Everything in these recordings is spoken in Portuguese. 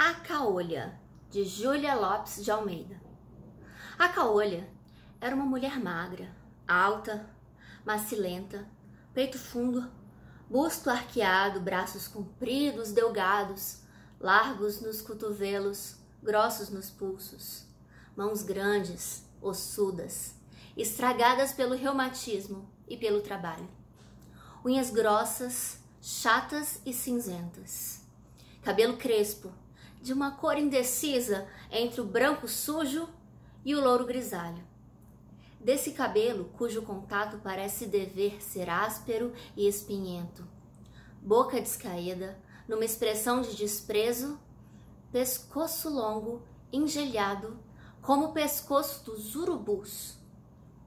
A Caolha, de Júlia Lopes de Almeida. A Caolha era uma mulher magra, alta, macilenta, peito fundo, busto arqueado, braços compridos, delgados, largos nos cotovelos, grossos nos pulsos, mãos grandes, ossudas, estragadas pelo reumatismo e pelo trabalho, unhas grossas, chatas e cinzentas, cabelo crespo, de uma cor indecisa entre o branco sujo e o louro grisalho. Desse cabelo cujo contato parece dever ser áspero e espinhento. Boca descaída, numa expressão de desprezo, pescoço longo, engelhado, como o pescoço dos urubus,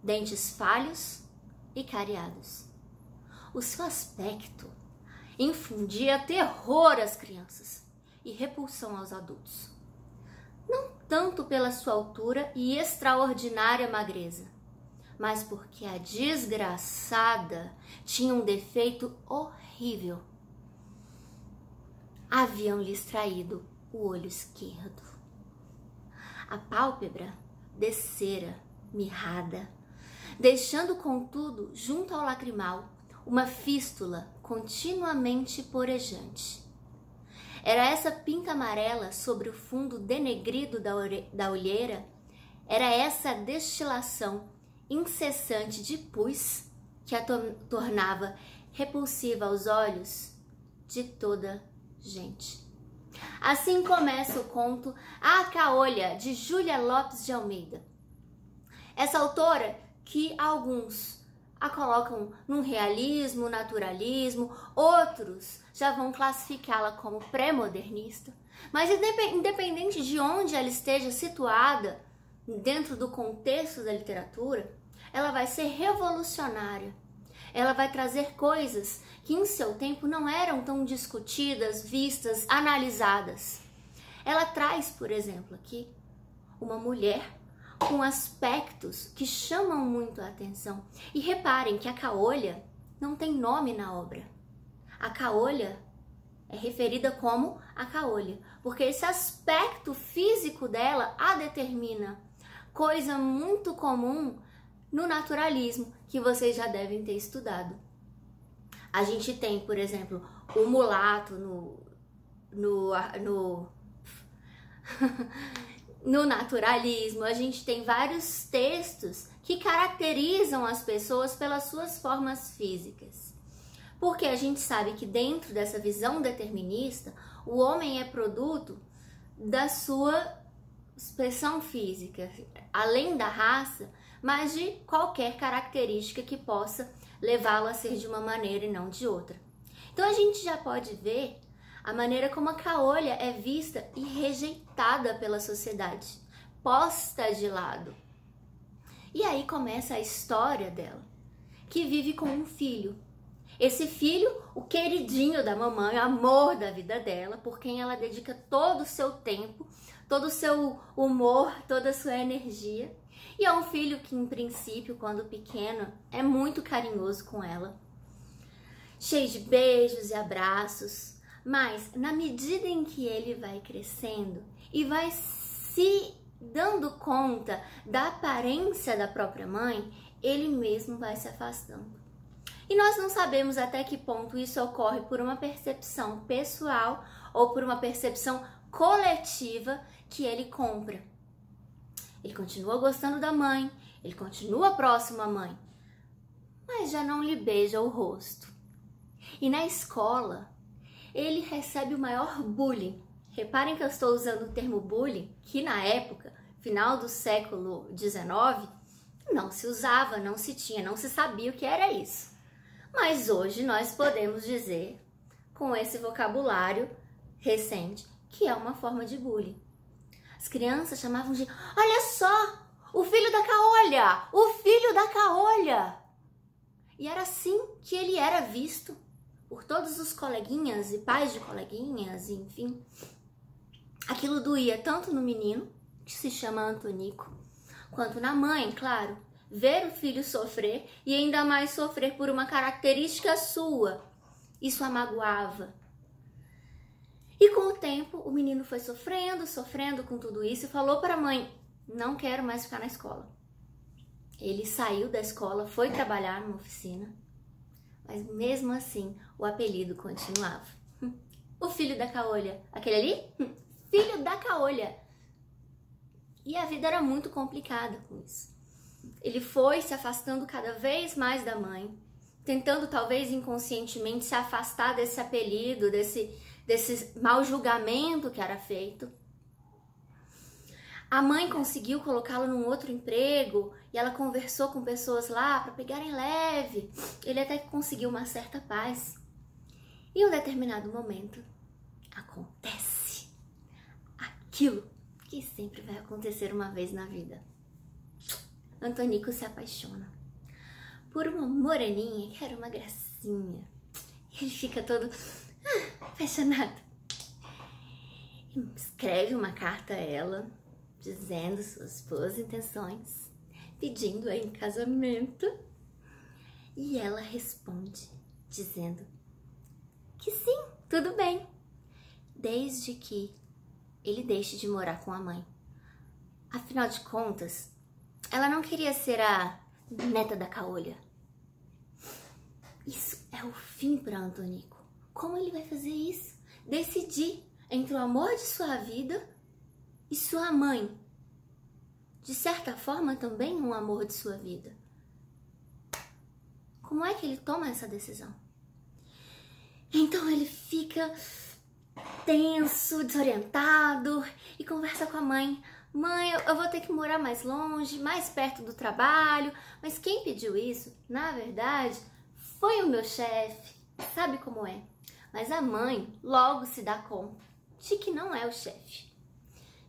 dentes falhos e cariados. O seu aspecto infundia terror às crianças e repulsão aos adultos. Não tanto pela sua altura e extraordinária magreza, mas porque a desgraçada tinha um defeito horrível. Haviam-lhe extraído o olho esquerdo. A pálpebra descera, mirrada, deixando, contudo, junto ao lacrimal, uma fístula continuamente porejante. Era essa pinta amarela sobre o fundo denegrido da olheira, era essa a destilação incessante de pus que a tornava repulsiva aos olhos de toda gente. Assim começa o conto A Caolha, de Júlia Lopes de Almeida. Essa autora que alguns a colocam num realismo, naturalismo, outros já vão classificá-la como pré-modernista, mas independente de onde ela esteja situada dentro do contexto da literatura, ela vai ser revolucionária. Ela vai trazer coisas que em seu tempo não eram tão discutidas, vistas, analisadas. Ela traz, por exemplo, aqui uma mulher com aspectos que chamam muito a atenção. E reparem que a Caolha não tem nome na obra. A Caolha é referida como a Caolha, porque esse aspecto físico dela a determina, coisa muito comum no naturalismo, que vocês já devem ter estudado. A gente tem, por exemplo, o mulato no naturalismo. A gente tem vários textos que caracterizam as pessoas pelas suas formas físicas. Porque a gente sabe que dentro dessa visão determinista, o homem é produto da sua expressão física, além da raça, mas de qualquer característica que possa levá-lo a ser de uma maneira e não de outra. Então a gente já pode ver a maneira como a Caolha é vista e rejeitada pela sociedade, posta de lado. E aí começa a história dela, que vive com um filho. Esse filho, o queridinho da mamãe, o amor da vida dela, por quem ela dedica todo o seu tempo, todo o seu humor, toda a sua energia. E é um filho que, em princípio, quando pequeno, é muito carinhoso com ela, cheio de beijos e abraços. Mas, na medida em que ele vai crescendo e vai se dando conta da aparência da própria mãe, ele mesmo vai se afastando. E nós não sabemos até que ponto isso ocorre por uma percepção pessoal ou por uma percepção coletiva que ele compra. Ele continua gostando da mãe, ele continua próximo à mãe, mas já não lhe beija o rosto. E na escola, ele recebe o maior bullying. Reparem que eu estou usando o termo bullying, que na época, final do século XIX, não se usava, não se tinha, não se sabia o que era isso. Mas hoje nós podemos dizer, com esse vocabulário recente, que é uma forma de bullying. As crianças chamavam de, olha só, o filho da Caolha, o filho da Caolha. E era assim que ele era visto por todos os coleguinhas e pais de coleguinhas, enfim. Aquilo doía tanto no menino, que se chama Antonico, quanto na mãe, claro. Ver o filho sofrer e ainda mais sofrer por uma característica sua, isso a magoava. E com o tempo, o menino foi sofrendo com tudo isso e falou para a mãe: não quero mais ficar na escola. Ele saiu da escola, foi trabalhar numa oficina, mas mesmo assim o apelido continuava. O filho da caolha, aquele ali? Filho da caolha. E a vida era muito complicada com isso. Ele foi se afastando cada vez mais da mãe, tentando talvez inconscientemente se afastar desse apelido, desse mau julgamento que era feito. A mãe conseguiu colocá-lo num outro emprego e ela conversou com pessoas lá para pegarem leve. Ele até que conseguiu uma certa paz. E em um determinado momento acontece aquilo que sempre vai acontecer uma vez na vida. Antonico se apaixona por uma moreninha que era uma gracinha. Ele fica todo apaixonado. Escreve uma carta a ela, dizendo suas boas intenções, pedindo-a em casamento. E ela responde, dizendo que sim, tudo bem, desde que ele deixe de morar com a mãe. Afinal de contas, ela não queria ser a neta da caolha. Isso é o fim para Antonico. Como ele vai fazer isso? Decidir entre o amor de sua vida e sua mãe. De certa forma, também um amor de sua vida. Como é que ele toma essa decisão? Então ele fica tenso, desorientado e conversa com a mãe. Mãe, eu vou ter que morar mais longe, mais perto do trabalho. Mas quem pediu isso, na verdade, foi o meu chefe. Sabe como é? Mas a mãe logo se dá conta de que não é o chefe.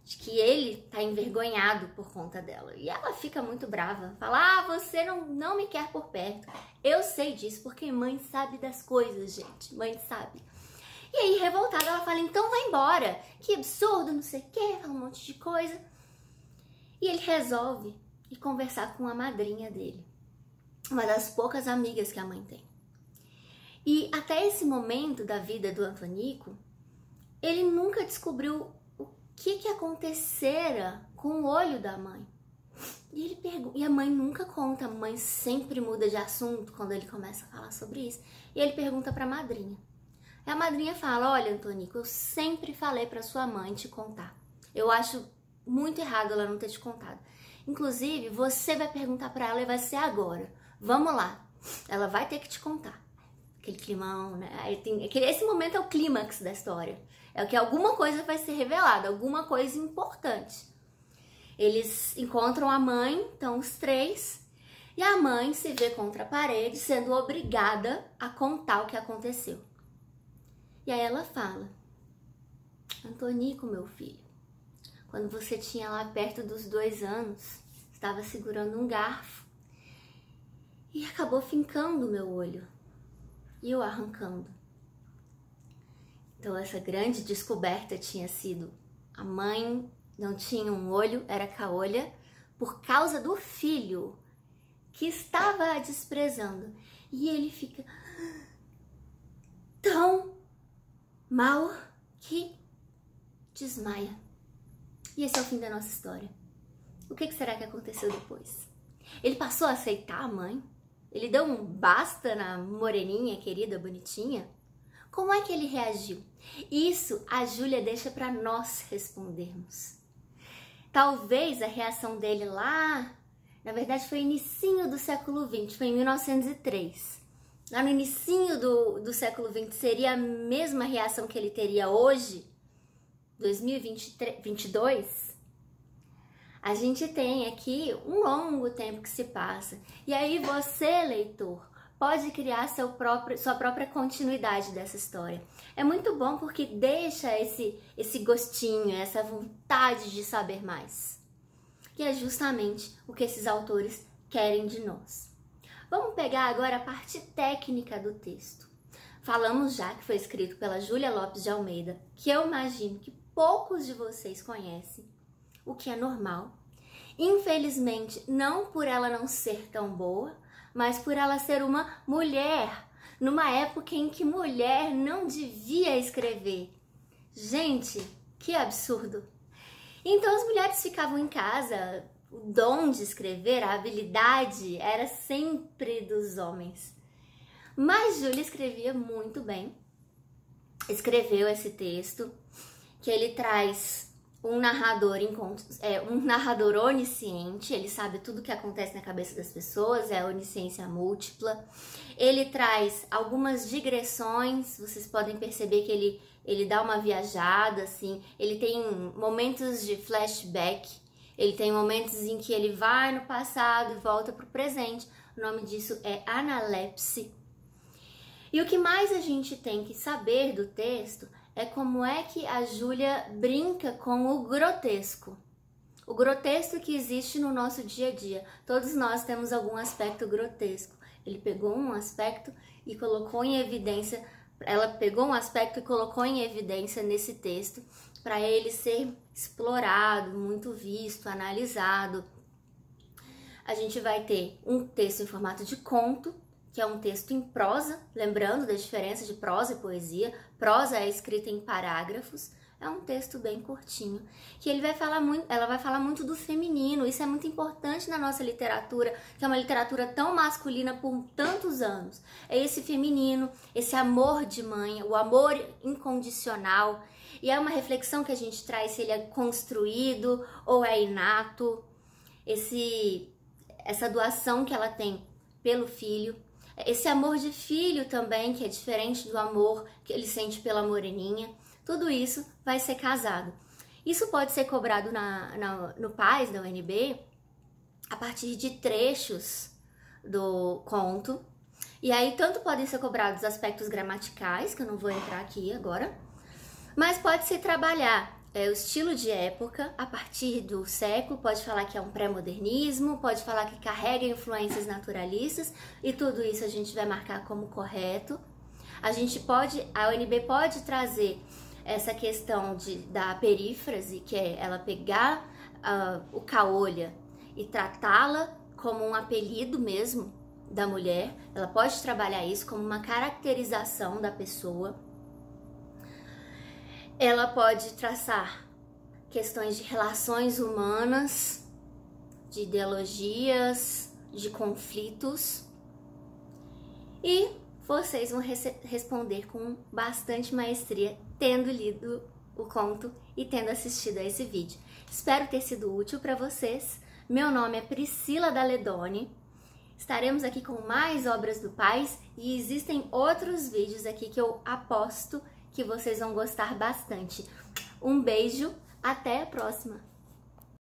De que ele tá envergonhado por conta dela. E ela fica muito brava. Fala, você não me quer por perto. Eu sei disso, porque mãe sabe das coisas, gente. Mãe sabe. E aí, revoltada, ela fala, então vai embora. Que absurdo, não sei o quê, fala um monte de coisa. E ele resolve ir conversar com a madrinha dele. Uma das poucas amigas que a mãe tem. E até esse momento da vida do Antonico, ele nunca descobriu o que acontecera com o olho da mãe. E ele pergunta, e a mãe nunca conta, a mãe sempre muda de assunto quando ele começa a falar sobre isso. E ele pergunta para a madrinha. E a madrinha fala, olha, Antonico, eu sempre falei para sua mãe te contar. Eu acho muito errado ela não ter te contado. Inclusive, você vai perguntar para ela e vai ser agora. Vamos lá, ela vai ter que te contar. Aquele climão, né? Esse momento é o clímax da história. É o que alguma coisa vai ser revelada, alguma coisa importante. Eles encontram a mãe, então os três, e a mãe se vê contra a parede, sendo obrigada a contar o que aconteceu. E aí ela fala, Antonico, meu filho, quando você tinha lá perto dos 2 anos, estava segurando um garfo e acabou fincando o meu olho e o arrancando. Então essa grande descoberta tinha sido, a mãe não tinha um olho, era caolha, por causa do filho que estava a desprezando. E ele fica tão mal que desmaia. E esse é o fim da nossa história. O que será que aconteceu depois? Ele passou a aceitar a mãe? Ele deu um basta na moreninha, querida, bonitinha? Como é que ele reagiu? Isso a Júlia deixa para nós respondermos. Talvez a reação dele lá, na verdade foi inicinho do século XX, foi em 1903. Lá no inicinho do século XX seria a mesma reação que ele teria hoje, 2022? A gente tem aqui um longo tempo que se passa. E aí você, leitor, pode criar sua própria continuidade dessa história. É muito bom porque deixa esse gostinho, essa vontade de saber mais. E é justamente o que esses autores querem de nós. Vamos pegar agora a parte técnica do texto. Falamos já que foi escrito pela Júlia Lopes de Almeida, que eu imagino que poucos de vocês conhecem, o que é normal. Infelizmente, não por ela não ser tão boa, mas por ela ser uma mulher, numa época em que mulher não devia escrever. Gente, que absurdo! Então as mulheres ficavam em casa, o dom de escrever, a habilidade era sempre dos homens. Mas Júlia escrevia muito bem, escreveu esse texto, que ele traz um narrador onisciente, ele sabe tudo o que acontece na cabeça das pessoas, é a onisciência múltipla. Ele traz algumas digressões, vocês podem perceber que ele dá uma viajada, assim, ele tem momentos de flashback, ele tem momentos em que ele vai no passado e volta para o presente. O nome disso é analepse. E o que mais a gente tem que saber do texto é como é que a Júlia brinca com o grotesco. O grotesco que existe no nosso dia a dia. Todos nós temos algum aspecto grotesco. Ele pegou um aspecto e colocou em evidência, ela pegou um aspecto e colocou em evidência nesse texto para ele ser explorado, muito visto, analisado. A gente vai ter um texto em formato de conto, que é um texto em prosa, lembrando da diferença de prosa e poesia. Prosa é escrita em parágrafos, é um texto bem curtinho, que ela vai falar muito do feminino. Isso é muito importante na nossa literatura, que é uma literatura tão masculina por tantos anos. É esse feminino, esse amor de mãe, o amor incondicional, e é uma reflexão que a gente traz se ele é construído ou é inato, essa doação que ela tem pelo filho. Esse amor de filho também, que é diferente do amor que ele sente pela moreninha, tudo isso vai ser casado. Isso pode ser cobrado no PAS da UNB a partir de trechos do conto. E aí tanto podem ser cobrados aspectos gramaticais, que eu não vou entrar aqui agora, mas pode-se trabalhar o estilo de época a partir do século, pode falar que é um pré-modernismo, pode falar que carrega influências naturalistas, e tudo isso a gente vai marcar como correto. A UNB pode trazer essa questão da perífrase, que é ela pegar o caolha e tratá-la como um apelido mesmo da mulher. Ela pode trabalhar isso como uma caracterização da pessoa. Ela pode traçar questões de relações humanas, de ideologias, de conflitos. E vocês vão responder com bastante maestria, tendo lido o conto e tendo assistido a esse vídeo. Espero ter sido útil para vocês. Meu nome é Priscila Daledoni. Estaremos aqui com mais obras do PAS e existem outros vídeos aqui que eu aposto que vocês vão gostar bastante. Um beijo, até a próxima!